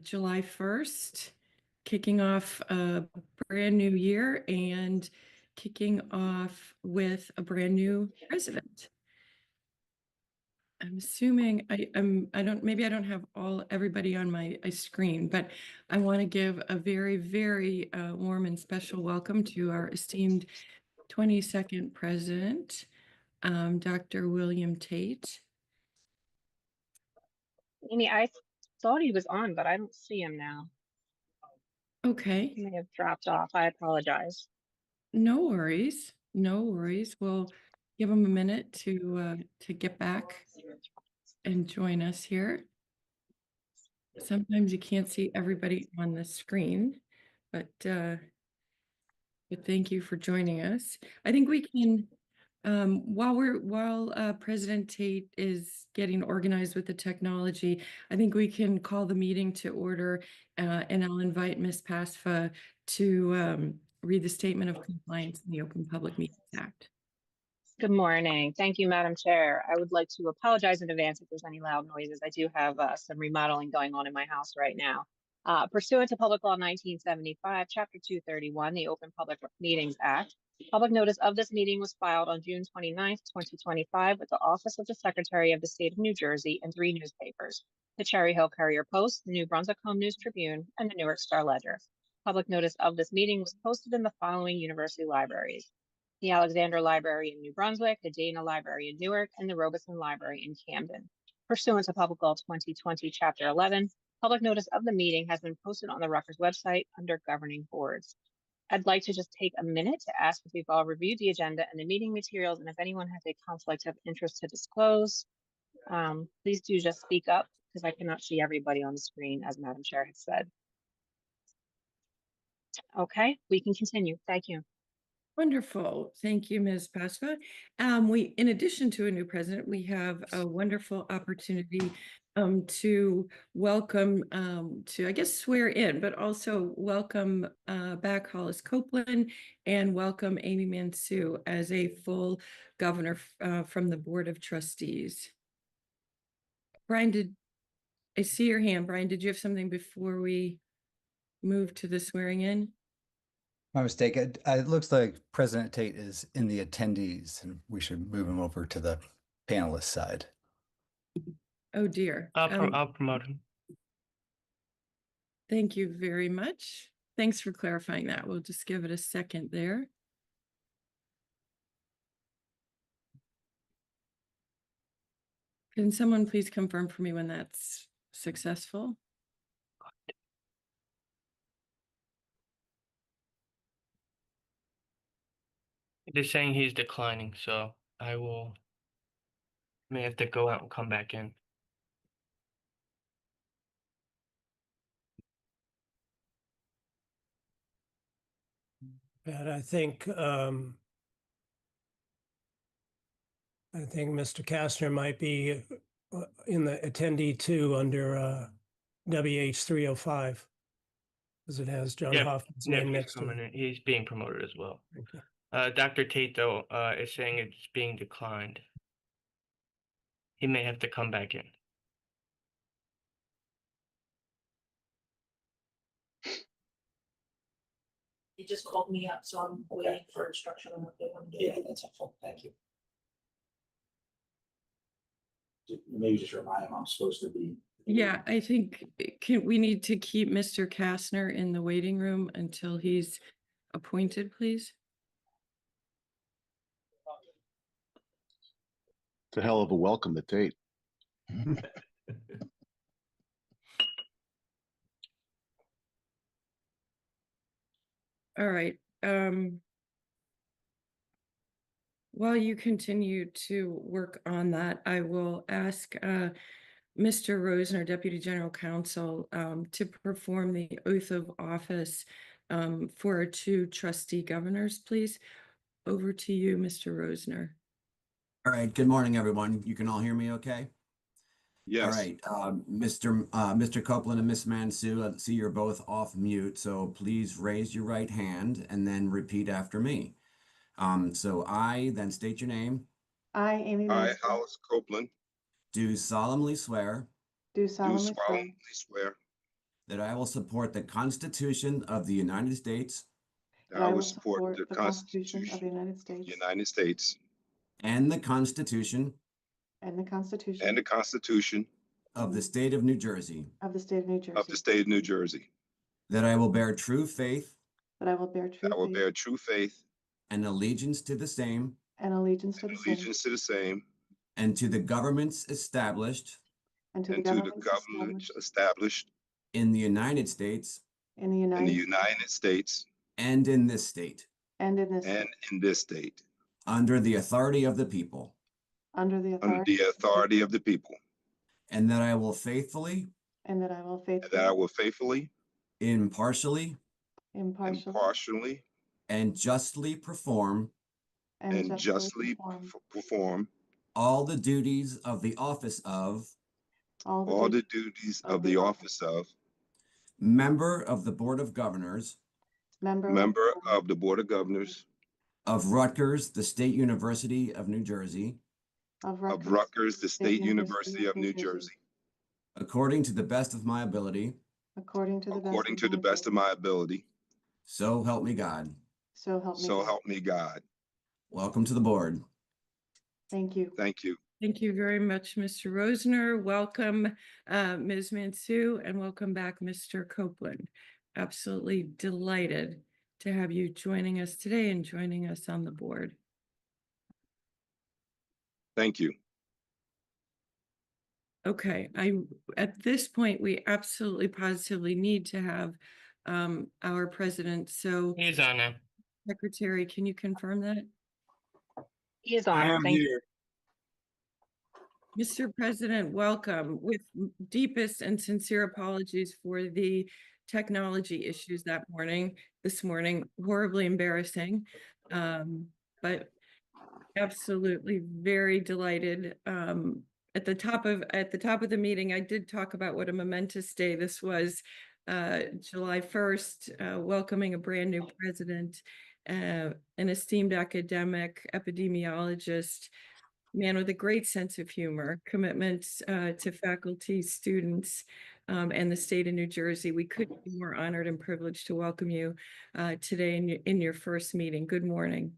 July 1st, kicking off a brand new year and kicking off with a brand new president. I'm assuming maybe I don't have everybody on my screen, but I want to give a very, very warm and special welcome to our esteemed 22nd president, Dr. William Tate. Amy, I thought he was on, but I don't see him now. Okay. He may have dropped off. I apologize. No worries. No worries. We'll give him a minute to get back and join us here. Sometimes you can't see everybody on the screen, but thank you for joining us. I think we can, while President Tate is getting organized with the technology, I think we can call the meeting to order, and I'll invite Ms. Pasfa to read the statement of compliance in the Open Public Meetings Act. Good morning. Thank you, Madam Chair. I would like to apologize in advance if there's any loud noises. I do have some remodeling going on in my house right now. Pursuant to Public Law 1975, Chapter 231, the Open Public Meetings Act, public notice of this meeting was filed on June 29th, 2025 with the Office of the Secretary of the State of New Jersey and 3 newspapers, the Cherry Hill Courier Post, the New Brunswick Home News Tribune, and the Newark Star Ledger. Public notice of this meeting was posted in the following university libraries: the Alexander Library in New Brunswick, the Dana Library in Newark, and the Robeson Library in Camden. Pursuant to Public Law 2020, Chapter 11, public notice of the meeting has been posted on the Rutgers website under Governing Boards. I'd like to just take a minute to ask if we've all reviewed the agenda and the meeting materials, and if anyone has a conflict of interest to disclose, please do just speak up, because I cannot see everybody on the screen, as Madam Chair has said. Okay, we can continue. Thank you. Wonderful. Thank you, Ms. Pasfa. In addition to a new president, we have a wonderful opportunity to welcome, I guess, swear in, but also welcome back Hollis Copeland and welcome Amy Mansue as a full governor from the Board of Trustees. Brian, I see your hand. Brian, did you have something before we move to the swearing in? My mistake. It looks like President Tate is in the attendees, and we should move him over to the panelist side. Oh dear. I'll promote him. Thank you very much. Thanks for clarifying that. We'll just give it a second there. Can someone please confirm for me when that's successful? They're saying he's declining, so I may have to go out and come back in. And I think Mr. Kastner might be in the attendee too under WH 305, because it has John Hoffman's name next to it. He's being promoted as well. Dr. Tate, though, is saying it's being declined. He may have to come back in. He just called me up, so I'm waiting for instruction on what they want to do. Yeah, that's helpful. Thank you. Maybe just remind him I'm supposed to be. Yeah, I think we need to keep Mr. Kastner in the waiting room until he's appointed, please. It's a hell of a welcome to Tate. All right. While you continue to work on that, I will ask Mr. Rosner, Deputy General Counsel, to perform the oath of office for our 2 trustee governors, please. Over to you, Mr. Rosner. All right. Good morning, everyone. You can all hear me okay? Yes. All right. Mr. Copeland and Ms. Mansue, I see you're both off mute, so please raise your right hand and then repeat after me. So I, then state your name. I, Amy I, Mansue, Hollis Do solemnly swear do solemnly swear that I will support the Constitution of the United States that I will support the Constitution of the United States United States and the Constitution and the and Constitution the Constitution of the State of New Jersey, of the State of New of Jersey, the State of New Jersey, that I will bear true faith that I will bear that true I will faith bear true faith and allegiance to the same and allegiance to and the same allegiance to the same and to the governments established and to the and to the governments government established established in the United States in the in the United States United States and in this state, and in this and state, in this state, under the authority of the people, under the under authority the authority of the people, and that I will faithfully, and that I will and that I faithfully, will faithfully, impartially, impartially, and justly perform and justly perform all the duties of the office of all the duties of the office of member of the Board of Governors member of the Board of Governors of Rutgers, the State University of New Jersey, of of Rutgers, the State University of New Jersey, according to the best of my ability. according to the according best to the best of my ability. So help me God. So help me So God. help me God. Welcome to the board. Thank you. Thank you. Thank you very much, Mr. Rosner. Welcome, Ms. Mansue, and welcome back, Mr. Copeland. Absolutely delighted to have you joining us today and joining us on the board. Thank you. Okay, at this point, we absolutely positively need to have our president. So He's on now. Secretary, can you confirm that? He is on. Thank you. Mr. President, welcome. With deepest and sincere apologies for the technology issues this morning, horribly embarrassing. But absolutely very delighted. At the top of the meeting, I did talk about what a momentous day this was. July 1st, welcoming a brand new president, an esteemed academic, epidemiologist, man with a great sense of humor, commitments to faculty, students, and the state of New Jersey. We couldn't be more honored and privileged to welcome you today in your first meeting. Good morning.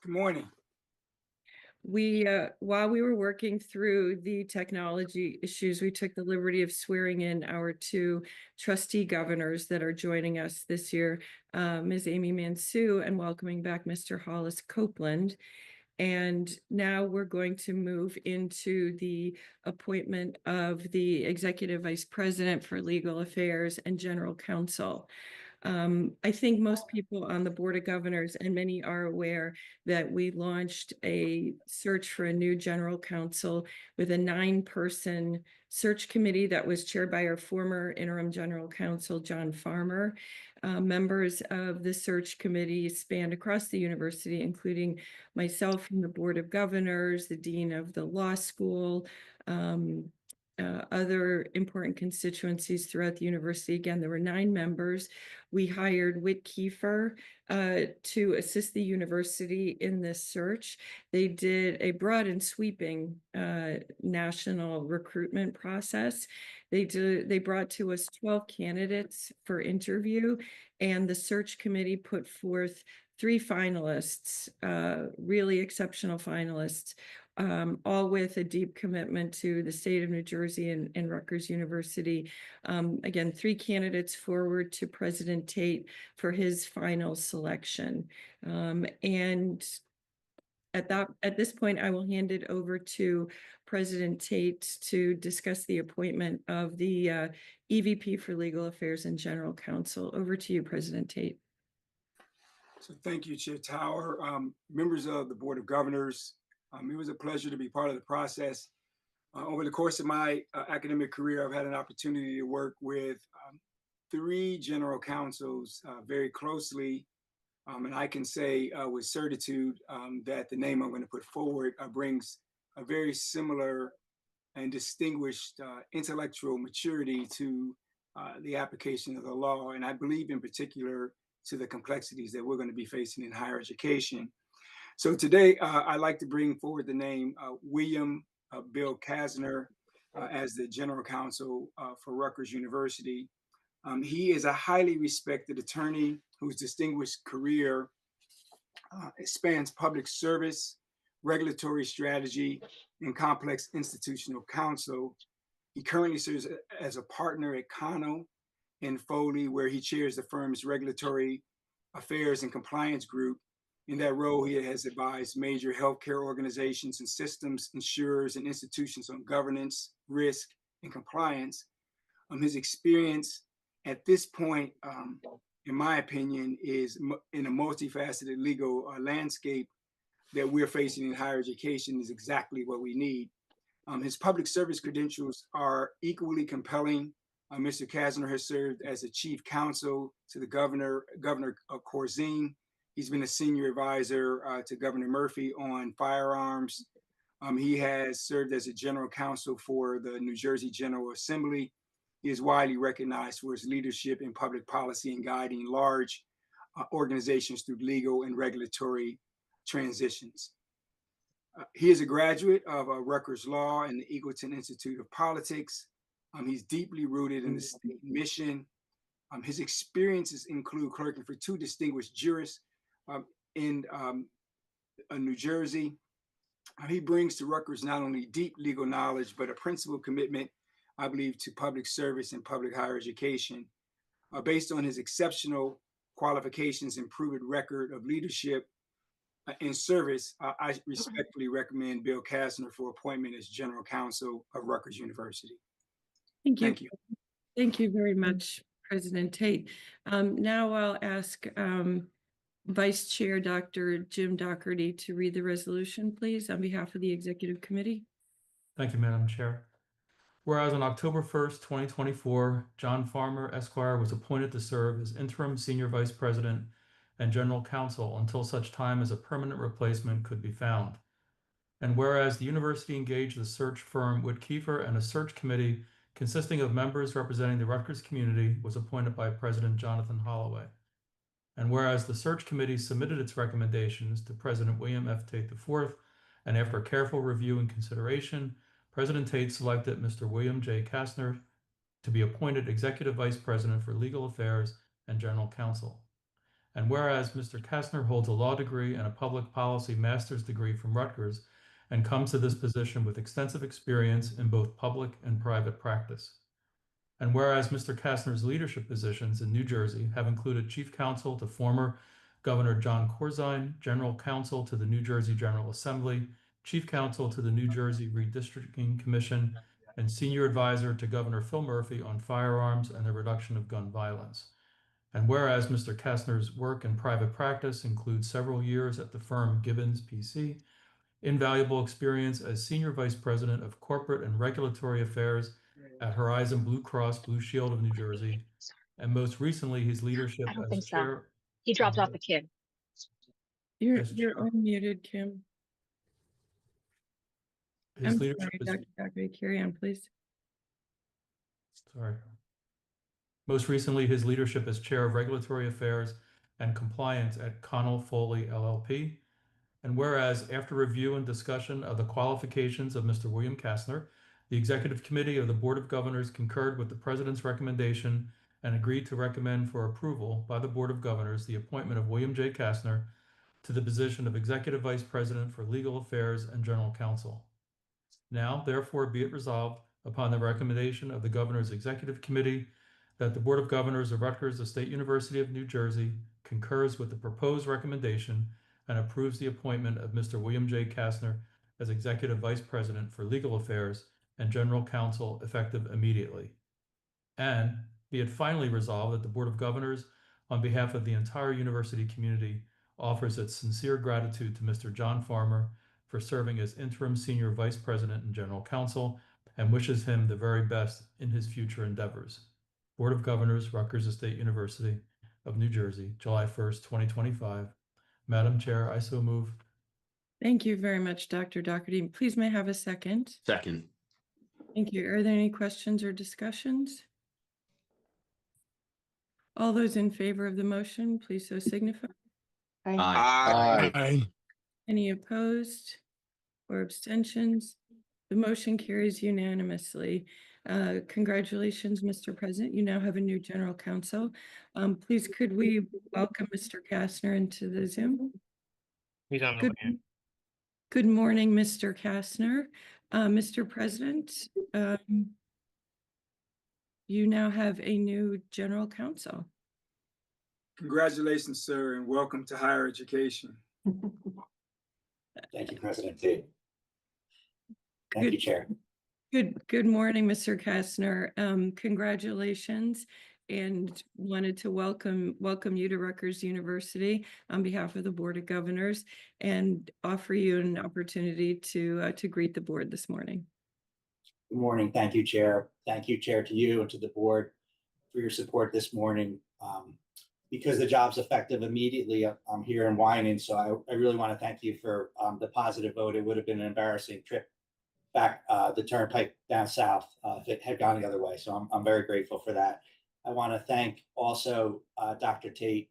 Good morning. While we were working through the technology issues, we took the liberty of swearing in our two trustee governors that are joining us this year, Ms. Amy Mansue, and welcoming back Mr. Hollis Copeland. And now we're going to move into the appointment of the Executive Vice President for Legal Affairs and General Counsel. I think most people on the Board of Governors and many are aware that we launched a search for a new general counsel with a 9-person search committee that was chaired by our former interim general counsel, John Farmer. Members of the search committee spanned across the university, including myself from the Board of Governors, the Dean of the Law School, other important constituencies throughout the university. Again, there were 9 members. We hired Whit Kiefer to assist the university in this search. They did a broad and sweeping national recruitment process. They brought to us 12 candidates for interview, and the search committee put forth 3 finalists, really exceptional finalists, all with a deep commitment to the state of New Jersey and Rutgers University. Again, 3 candidates forward to President Tate for his final selection. And at this point, I will hand it over to President Tate to discuss the appointment of the EVP for Legal Affairs and General Counsel. Over to you, President Tate. So thank you, Chair Tower. Members of the Board of Governors, it was a pleasure to be part of the process. Over the course of my academic career, I've had an opportunity to work with 3 general counsels very closely. And I can say with certitude that the name I'm going to put forward brings a very similar and distinguished intellectual maturity to the application of the law. And I believe in particular to the complexities that we're going to be facing in higher education. So today, I'd like to bring forward the name William Bill Kasner as the General Counsel for Rutgers University. He is a highly respected attorney whose distinguished career spans public service, regulatory strategy, and complex institutional counsel. He currently serves as a partner at Connell and Foley, where he chairs the firm's regulatory affairs and compliance group. In that role, he has advised major healthcare organizations and systems, insurers, and institutions on governance, risk, and compliance. His experience at this point, in my opinion, is in a multifaceted legal landscape that we're facing in higher education is exactly what we need. His public service credentials are equally compelling. Mr. Kasner has served as a chief counsel to the Governor Corzine. He's been a senior advisor to Governor Murphy on firearms. He has served as a general counsel for the New Jersey General Assembly. He is widely recognized for his leadership in public policy and guiding large organizations through legal and regulatory transitions. He is a graduate of Rutgers Law and the Eagleton Institute of Politics. He's deeply rooted in the state mission. His experiences include clerking for 2 distinguished jurists in New Jersey. He brings to Rutgers not only deep legal knowledge, but a principled commitment, I believe, to public service and public higher education. Based on his exceptional qualifications and proven record of leadership in service, I respectfully recommend Bill Kasner for appointment as General Counsel of Rutgers University. Thank you. Thank you. Thank you very much, President Tate. Now I'll ask Vice Chair Dr. Jim Doherty to read the resolution, please, on behalf of the Executive Committee. Thank you, Madam Chair. Whereas on October 1st, 2024, John Farmer, Esquire, was appointed to serve as interim Senior Vice President and General Counsel until such time as a permanent replacement could be found. And whereas the university engaged the search firm Whitkiefer, and a search committee consisting of members representing the Rutgers community was appointed by President Jonathan Holloway. And whereas the search committee submitted its recommendations to President William F. Tate IV, and after careful review and consideration, President Tate selected Mr. William J. Kasner to be appointed Executive Vice President for Legal Affairs and General Counsel. And whereas Mr. Kasner holds a law degree and a public policy master's degree from Rutgers and comes to this position with extensive experience in both public and private practice. And whereas Mr. Kasner's leadership positions in New Jersey have included Chief Counsel to former Governor John Corzine, General Counsel to the New Jersey General Assembly, Chief Counsel to the New Jersey Redistricting Commission, and Senior Advisor to Governor Phil Murphy on firearms and the reduction of gun violence. And whereas Mr. Kasner's work in private practice includes several years at the firm Gibbons PC, invaluable experience as Senior Vice President of Corporate and Regulatory Affairs at Horizon Blue Cross Blue Shield of New Jersey, and most recently his leadership I don't as think so. chair. He dropped off the kid. You're Chair. unmuted, Kim. His I'm leadership sorry, is, Dr. Doherty, carry on, please. sorry. Most recently, his leadership as Chair of Regulatory Affairs and Compliance at Connell Foley LLP. And whereas, after review and discussion of the qualifications of Mr. William Kasner, the Executive Committee of the Board of Governors concurred with the President's recommendation and agreed to recommend for approval by the Board of Governors the appointment of William J. Kasner to the position of Executive Vice President for Legal Affairs and General Counsel. Now, therefore, be it resolved upon the recommendation of the Governor's Executive Committee that the Board of Governors of Rutgers, the State University of New Jersey, concurs with the proposed recommendation and approves the appointment of Mr. William J. Kasner as Executive Vice President for Legal Affairs and General Counsel effective immediately. And be it finally resolved that the Board of Governors, on behalf of the entire university community, offers its sincere gratitude to Mr. John Farmer for serving as interim Senior Vice President and General Counsel, and wishes him the very best in his future endeavors. Board of Governors, Rutgers State University of New Jersey, July 1st, 2025. Madam Chair, I so move. Thank you very much, Dr. Doherty. Please may I have a second? Second. Thank you. Are there any questions or discussions? All those in favor of the motion, please so signify. Aye. Aye. Any opposed or abstentions? The motion carries unanimously. Congratulations, Mr. President. You now have a new general counsel. Please, could we welcome Mr. Kastner into the Zoom? He's on the way. Good morning, Mr. Kastner. Mr. President, you now have a new general counsel. Congratulations, sir, and welcome to higher education. Thank you, President Tate. Thank you, Chair. Good morning, Mr. Kastner. Congratulations, and wanted to welcome you to Rutgers University on behalf of the Board of Governors and offer you an opportunity to greet the board this morning. Good morning. Thank you, Chair. Thank you, Chair, to you and to the board for your support this morning. Because the job's effective immediately, I'm here in Winan, so I really want to thank you for the positive vote. It would have been an embarrassing trip back the turnpike down south if it had gone the other way. So I'm very grateful for that. I want to thank also Dr. Tate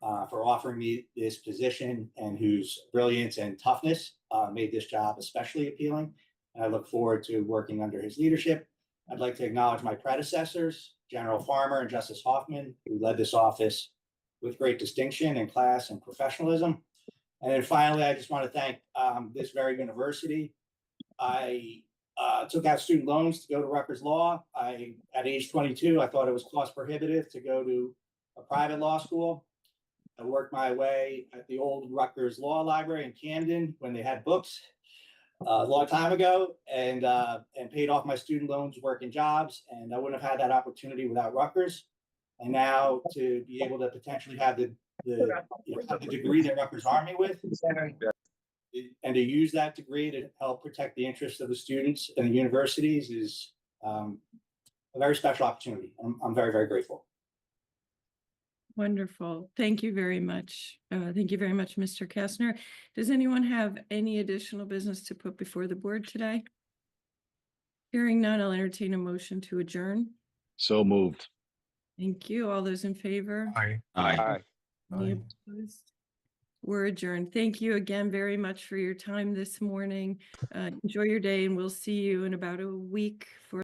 for offering me this position, and whose brilliance and toughness made this job especially appealing. And I look forward to working under his leadership. I'd like to acknowledge my predecessors, General Farmer and Justice Hoffman, who led this office with great distinction and class and professionalism. And then finally, I just want to thank this very university. I took out student loans to go to Rutgers Law. At age 22, I thought it was cost prohibitive to go to a private law school. I worked my way at the old Rutgers Law Library in Camden when they had books a long time ago, and paid off my student loans working jobs. And I wouldn't have had that opportunity without Rutgers. And now to be able to potentially have the degree that Rutgers armed me with, and to use that degree to help protect the interests of the students and the universities is a very special opportunity. I'm very, very grateful. Wonderful. Thank you very much. Thank you very much, Mr. Kastner. Does anyone have any additional business to put before the board today? Hearing none, I'll entertain a motion to adjourn. So moved. Thank you. All those in favor? Aye. Any opposed? We're adjourned. Thank you again very much for your time this morning. Enjoy your day, and we'll see you in about a week for